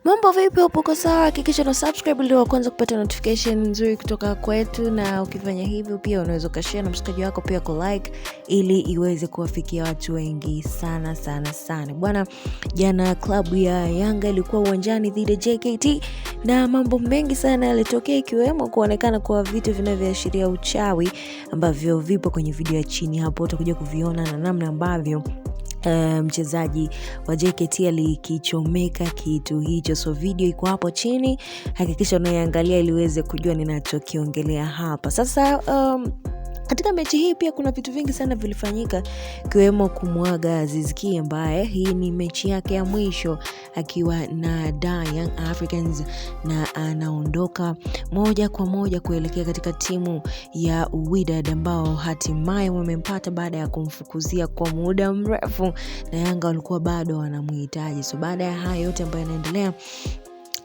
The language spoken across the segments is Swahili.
Mambo vipi, upo sawa? Hakikisha na subscribe ili wa kwanza kupata notification nzuri kutoka kwetu, na ukifanya hivyo pia unaweza ukashare na mshikaji wako, pia ku like ili iweze kuwafikia watu wengi sana sana sana. Bwana, jana klabu ya Yanga ilikuwa uwanjani dhidi ya JKT na mambo mengi sana yalitokea, ikiwemo kuonekana kwa vitu vinavyoashiria uchawi ambavyo vipo kwenye video ya chini hapo, utakuja kuviona na namna ambavyo mchezaji wa JKT alikichomeka kitu hicho. So video iko hapo chini, hakikisha unaiangalia ili uweze kujua ninachokiongelea hapa. Sasa katika mechi hii pia kuna vitu vingi sana vilifanyika, kiwemo kumwaga Aziz Ki ambaye hii ni mechi yake ya mwisho akiwa na Young Africans, na anaondoka moja kwa moja kuelekea katika timu ya Wydad ambao hatimaye wamempata baada ya kumfukuzia kwa muda mrefu, na Yanga walikuwa bado wanamhitaji. So baada ya haya yote ambayo yanaendelea,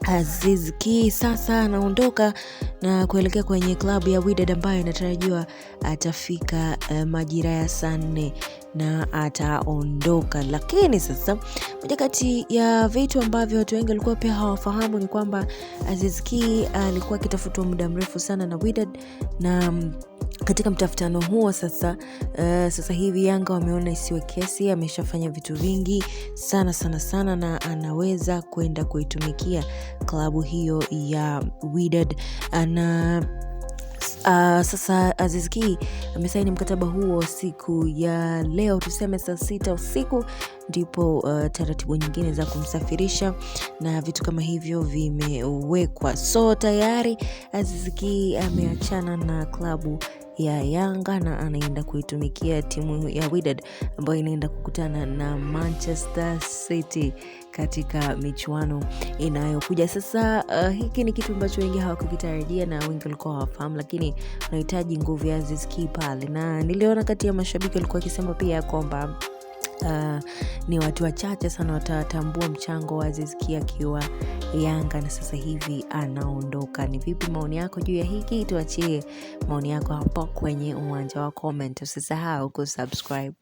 Aziz Ki sasa anaondoka na kuelekea kwenye klabu ya Wydad ambayo inatarajiwa atafika majira ya saa 4 na ataondoka. Lakini sasa moja kati ya vitu ambavyo watu wengi walikuwa pia hawafahamu ni kwamba Aziz Ki alikuwa akitafutwa muda mrefu sana na Wydad, na katika mtafutano huo sasa hivi Yanga wameona isiwe kesi, ameshafanya vitu vingi sana na anaweza kwenda kuitumikia klabu hiyo ya Wydad. Na sasa Aziz Ki amesaini mkataba huo siku ya leo, tuseme saa 6 usiku, ndipo taratibu nyingine za kumsafirisha na vitu kama hivyo vimewekwa. So tayari Aziz Ki ameachana na klabu ya Yanga na anaenda kuitumikia timu ya Wydad ambayo inaenda kukutana na Manchester City katika michuano inayokuja. Sasa hiki ni kitu ambacho wengi hawakukitarajia na wengi walikuwa hawafahamu, lakini unahitaji nguvu ya Aziz Ki pale, na niliona kati ya mashabiki walikuwa wakisema pia kwamba ni watu wachache sana watatambua mchango wa Aziz Ki akiwa Yanga na sasa hivi anaondoka. Ni vipi maoni yako juu ya hiki? Tuachie maoni yako hapo kwenye uwanja wa comment. Usisahau kusubscribe.